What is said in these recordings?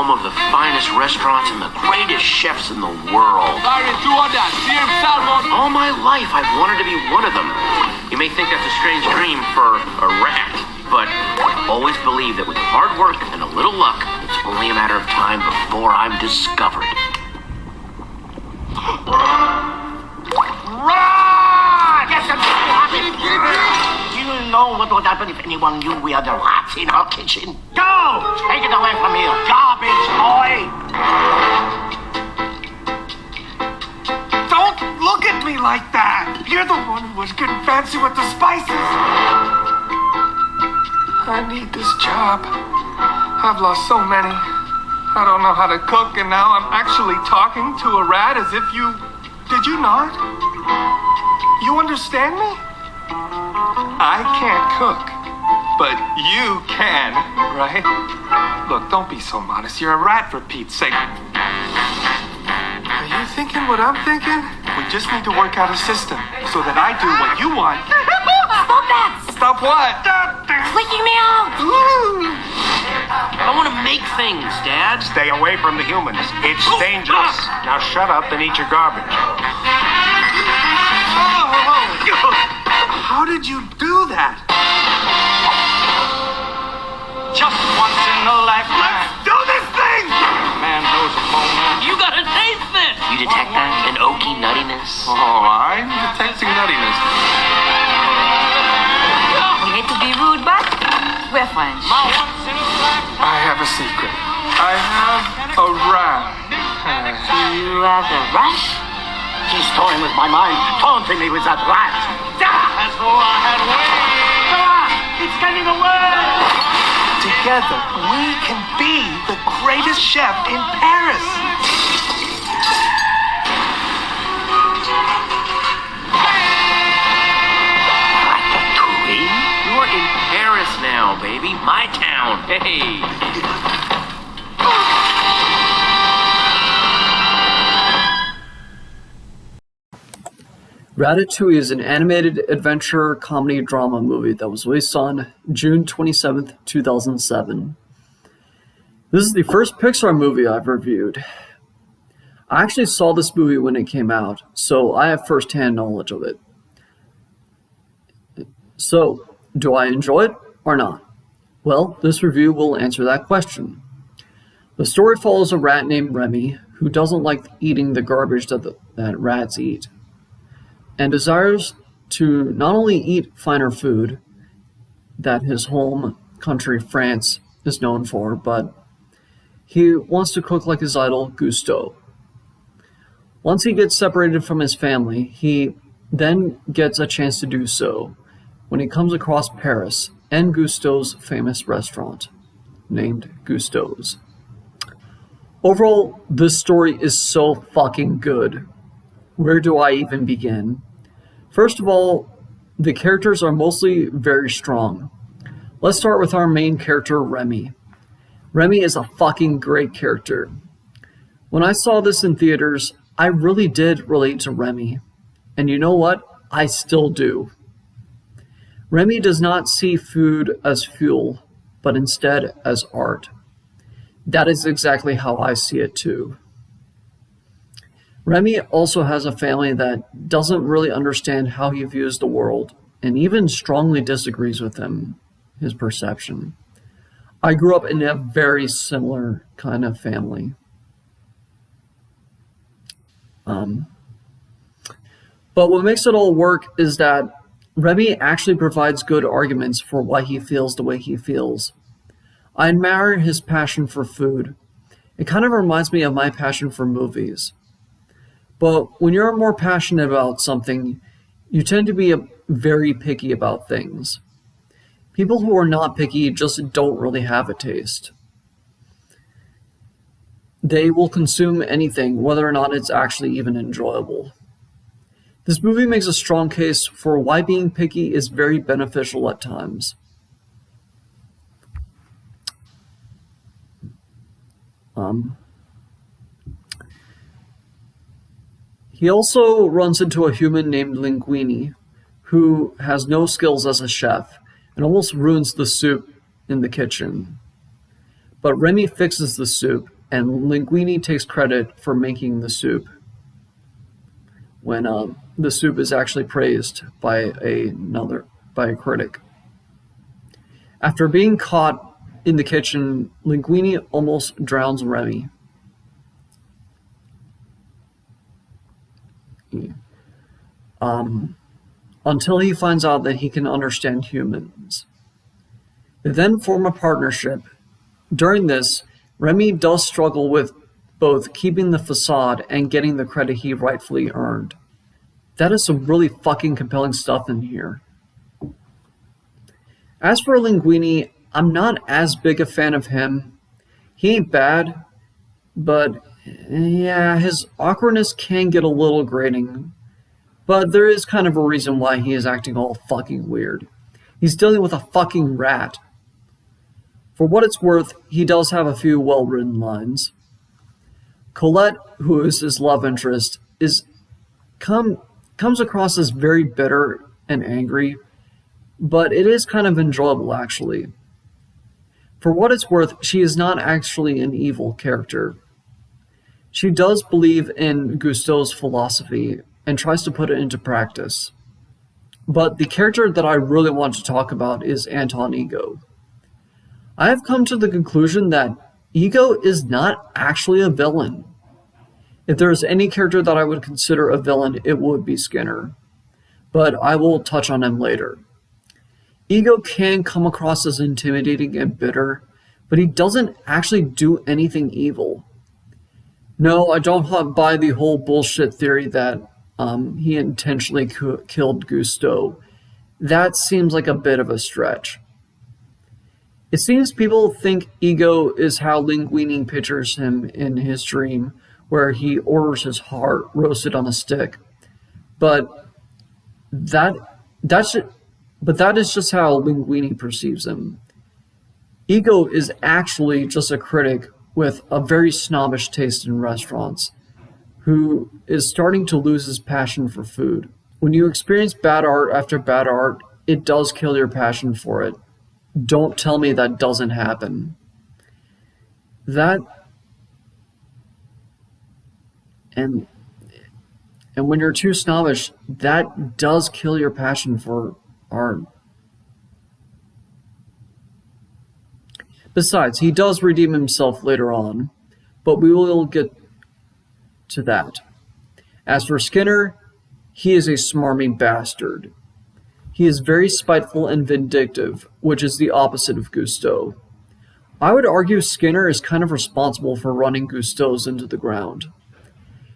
home of the finest restaurants and the greatest chefs in the world. All my life, I've wanted to be one of them. You may think that's a strange dream for a rat, but I always believe that with hard work and a little luck, it's only a matter of time before I'm discovered. Run! Get them happy! Do you know what would happen if anyone knew we had rats in our kitchen? Go! Take it away from here, garbage boy! Don't look at me like that! You're the one who was getting fancy with the spices! I need this job. I've lost so many. I don't know how to cook, and now I'm actually talking to a rat as if you... Did you not? You understand me? I can't cook, but you can, right? Look, don't be so modest. You're a rat, for Pete's sake. Are you thinking what I'm thinking? We just need to work out a system so that I do what you want. Stop that! Stop what? Freaking me out! I want to make things, Dad. Stay away from the humans. It's dangerous. Now shut up and eat your garbage. How did you do that? Just once in a lifetime. Do this thing! Man knows a moment. You gotta taste this! You detect that? An oaky nuttiness? Oh, I'm detecting nuttiness. We hate to be rude, but we're friends. I have a secret. I have a rat. You have a rush? He's toying with my mind, taunting me with that rat. As though I had wings. It's getting away. Together, we can be the greatest chef in Paris. Ratatouille? You're in Paris now, baby. My town. Hey. Ratatouille is an animated adventure comedy drama movie that was released on June 27th, 2007. This is the first Pixar movie I've reviewed. I actually saw this movie when it came out, so I have first-hand knowledge of it. So, do I enjoy it or not? Well, this review will answer that question. The story follows a rat named Remy who doesn't like eating the garbage that rats eat, and desires to not only eat finer food that his home country, France, is known for, but he wants to cook like his idol, Gusteau. Once he gets separated from his family, he then gets a chance to do so when he comes across Paris and Gusteau's famous restaurant, named Gusteau's. Overall, this story is so fucking good. Where do I even begin? First of all, the characters are mostly very strong. Let's start with our main character, Remy. Remy is a fucking great character. When I saw this in theaters, I really did relate to Remy. And you know what? I still do. Remy does not see food as fuel, but instead as art. That is exactly how I see it too. Remy also has a family that doesn't really understand how he views the world and even strongly disagrees with him, his perception. I grew up in a very similar kind of family. But what makes it all work is that Remy actually provides good arguments for why he feels the way he feels. I admire his passion for food. It kind of reminds me of my passion for movies. But when you're more passionate about something, you tend to be very picky about things. People who are not picky just don't really have a taste. They will consume anything, whether or not it's actually even enjoyable. This movie makes a strong case for why being picky is very beneficial at times. He also runs into a human named Linguini, who has no skills as a chef and almost ruins the soup in the kitchen. But Remy fixes the soup and Linguini takes credit for making the soup when the soup is actually praised by a critic. After being caught in the kitchen, Linguini almost drowns Remy. Until he finds out that he can understand humans. They then form a partnership. During this, Remy does struggle with both keeping the facade and getting the credit he rightfully earned. That is some really fucking compelling stuff in here. As for Linguini, I'm not as big a fan of him. He ain't bad, but yeah, his awkwardness can get a little grating. But there is kind of a reason why he is acting all fucking weird. He's dealing with a fucking rat. For what it's worth, he does have a few well-written lines. Colette, who is his love interest, comes across as very bitter and angry, but it is kind of enjoyable, actually. For what it's worth, she is not actually an evil character. She does believe in Gusteau's philosophy and tries to put it into practice. But the character that I really want to talk about is Anton Ego. I have come to the conclusion that Ego is not actually a villain. If there is any character that I would consider a villain, it would be Skinner. But I will touch on him later. Ego can come across as intimidating and bitter, but he doesn't actually do anything evil. No, I don't buy the whole bullshit theory that he intentionally killed Gusteau. That seems like a bit of a stretch. It seems people think Ego is how Linguini pictures him in his dream, where he orders his heart roasted on a stick. But that is just how Linguini perceives him. Ego is actually just a critic with a very snobbish taste in restaurants, who is starting to lose his passion for food. When you experience bad art after bad art, it does kill your passion for it. Don't tell me that doesn't happen. And when you're too snobbish, that does kill your passion for art. Besides, he does redeem himself later on, but we will get to that. As for Skinner, he is a smarmy bastard. He is very spiteful and vindictive, which is the opposite of Gusteau. I would argue Skinner is kind of responsible for running Gusteau's into the ground.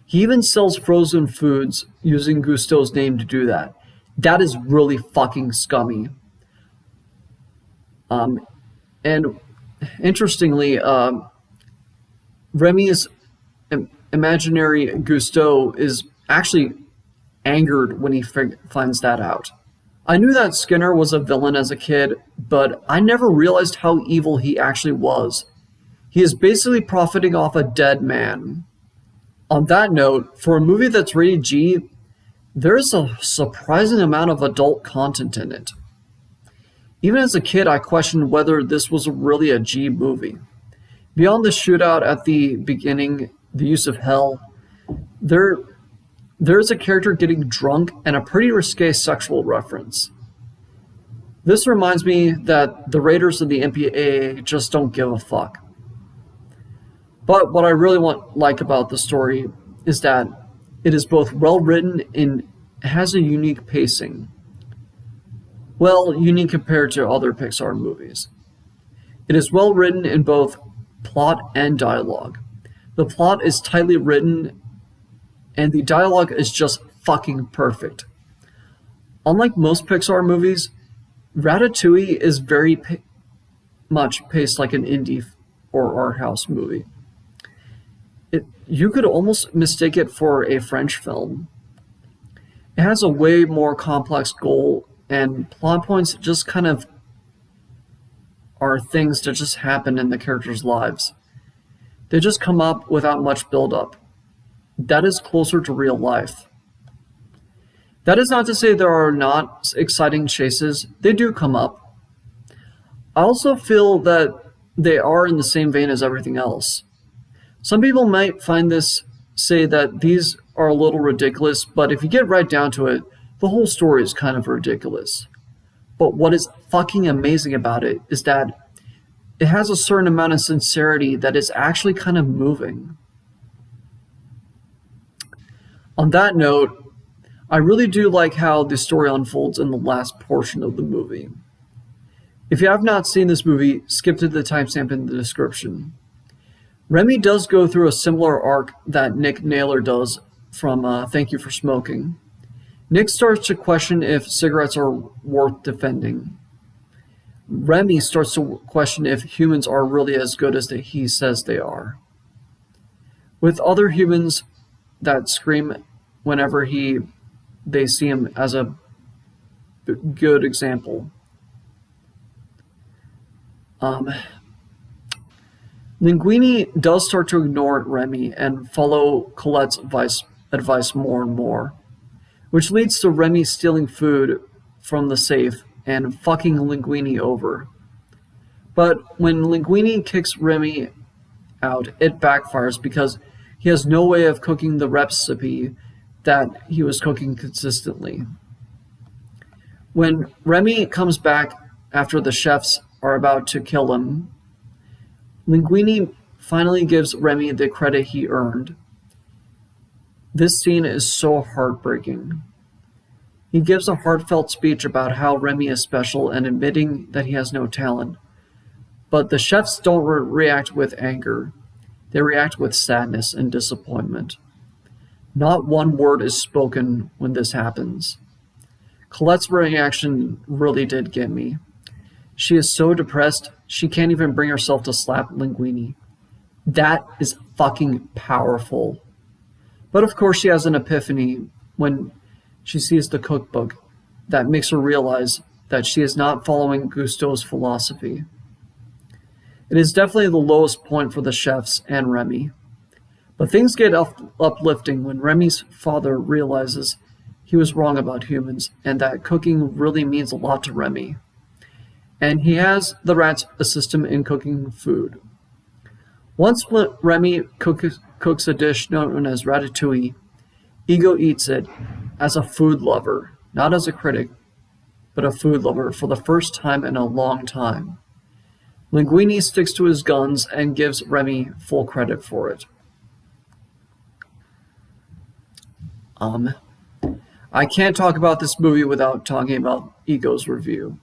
He even sells frozen foods using Gusteau's name to do that. That is really fucking scummy. And interestingly, Remy's imaginary Gusteau is actually angered when he finds that out. I knew that Skinner was a villain as a kid, but I never realized how evil he actually was. He is basically profiting off a dead man. On that note, for a movie that's rated G, there is a surprising amount of adult content in it. Even as a kid, I questioned whether this was really a G movie. Beyond the shootout at the beginning, the use of hell, there's a character getting drunk and a pretty risque sexual reference. This reminds me that the Raiders of the MPAA just don't give a fuck. But what I really like about the story is that it is both well written and has a unique pacing. Well, unique compared to other Pixar movies. It is well written in both plot and dialogue. The plot is tightly written, and the dialogue is just fucking perfect. Unlike most Pixar movies, Ratatouille is very much paced like an indie or art house movie. You could almost mistake it for a French film. It has a way more complex goal, and plot points just kind of are things that just happen in the characters' lives. They just come up without much build-up. That is closer to real life. That is not to say there are not exciting chases. They do come up. I also feel that they are in the same vein as everything else. Some people might say that these are a little ridiculous, but if you get right down to it, the whole story is kind of ridiculous. But what is fucking amazing about it is that it has a certain amount of sincerity that is actually kind of moving. On that note, I really do like how the story unfolds in the last portion of the movie. If you have not seen this movie, skip to the timestamp in the description. Remy does go through a similar arc that Nick Naylor does from Thank You for Smoking. Nick starts to question if cigarettes are worth defending. Remy starts to question if humans are really as good as he says they are. With other humans that scream whenever they see him as a good example. Linguini does start to ignore Remy and follow Colette's advice more and more, which leads to Remy stealing food from the safe and fucking Linguini over. But when Linguini kicks Remy out, it backfires because he has no way of cooking the recipe that he was cooking consistently. When Remy comes back after the chefs are about to kill him, Linguini finally gives Remy the credit he earned. This scene is so heartbreaking. He gives a heartfelt speech about how Remy is special and admitting that he has no talent. But the chefs don't react with anger. They react with sadness and disappointment. Not one word is spoken when this happens. Colette's reaction really did get me. She is so depressed, she can't even bring herself to slap Linguini. That is fucking powerful. But of course she has an epiphany when she sees the cookbook that makes her realize that she is not following Gusteau's philosophy. It is definitely the lowest point for the chefs and Remy. But things get uplifting when Remy's father realizes he was wrong about humans and that cooking really means a lot to Remy. And he has the rats assist him in cooking food. Once Remy cooks a dish known as Ratatouille, Ego eats it as a food lover, not as a critic, but a food lover for the first time in a long time. Linguini sticks to his guns and gives Remy full credit for it. I can't talk about this movie without talking about Ego's review.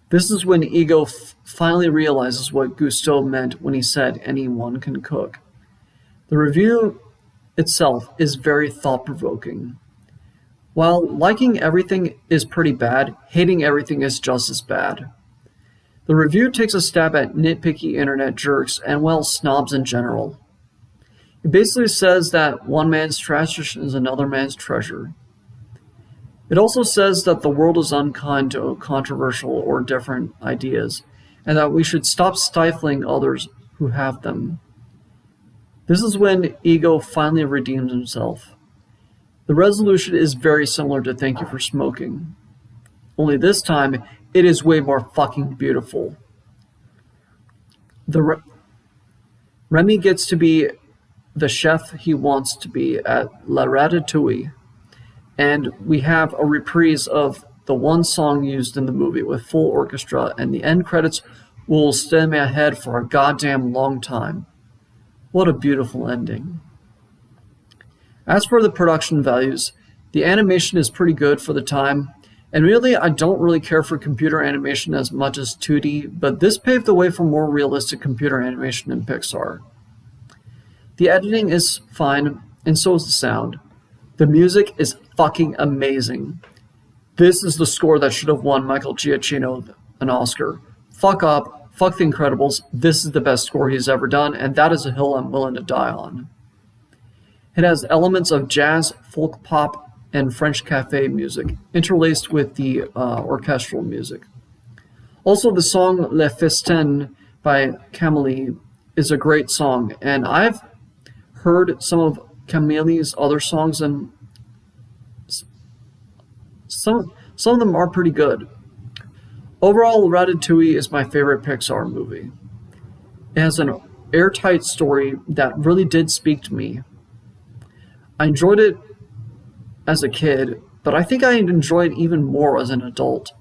This is when Ego finally realizes what Gusteau meant when he said anyone can cook. The review itself is very thought-provoking. While liking everything is pretty bad, hating everything is just as bad. The review takes a stab at nitpicky internet jerks and, well, snobs in general. It basically says that one man's trash is another man's treasure. It also says that the world is unkind to controversial or different ideas, and that we should stop stifling others who have them. This is when Ego finally redeems himself. The resolution is very similar to Thank You for Smoking. Only this time, it is way more fucking beautiful. Remy gets to be the chef he wants to be at La Ratatouille, and we have a reprise of the one song used in the movie with full orchestra, and the end credits will stay in my head for a goddamn long time. What a beautiful ending. As for the production values, the animation is pretty good for the time, and really I don't really care for computer animation as much as 2D, but this paved the way for more realistic computer animation in Pixar. The editing is fine, and so is the sound. The music is fucking amazing. This is the score that should have won Michael Giacchino an Oscar. Fuck up, fuck The Incredibles, this is the best score he's ever done, and that is a hill I'm willing to die on. It has elements of jazz, folk pop, and French cafe music, interlaced with the orchestral music. Also, the song Le Festin by Camille is a great song, and I've heard some of Camille's other songs, and some of them are pretty good. Overall, Ratatouille is my favorite Pixar movie. It has an airtight story that really did speak to me. I enjoyed it as a kid, but I think I enjoy it even more as an adult.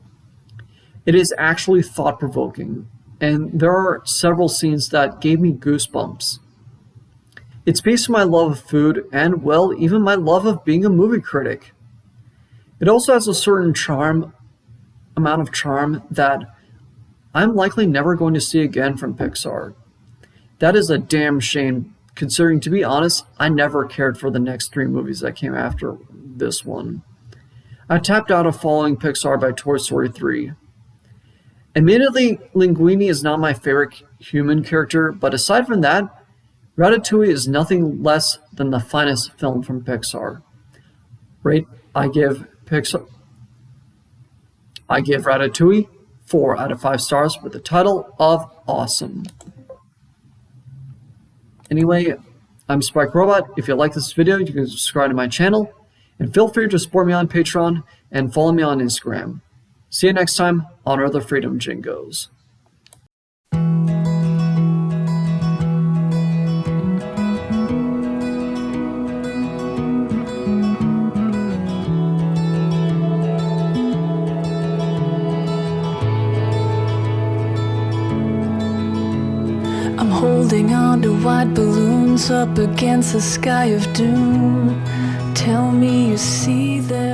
It is actually thought-provoking, and there are several scenes that gave me goosebumps. It speaks to my love of food and, well, even my love of being a movie critic. It also has a certain amount of charm that I'm likely never going to see again from Pixar. That is a damn shame, considering, to be honest, I never cared for the next 3 movies that came after this one. I tapped out of following Pixar by Toy Story 3. Admittedly, Linguini is not my favorite human character, but aside from that, Ratatouille is nothing less than the finest film from Pixar. I give Ratatouille 4 out of 5 stars with the title of awesome. Anyway, I'm Spike Robot. If you like this video, you can subscribe to my channel, and feel free to support me on Patreon and follow me on Instagram. See you next time on Other Freedom Jingos. I'm holding on to white balloons up against the sky of doom. Tell me you see them.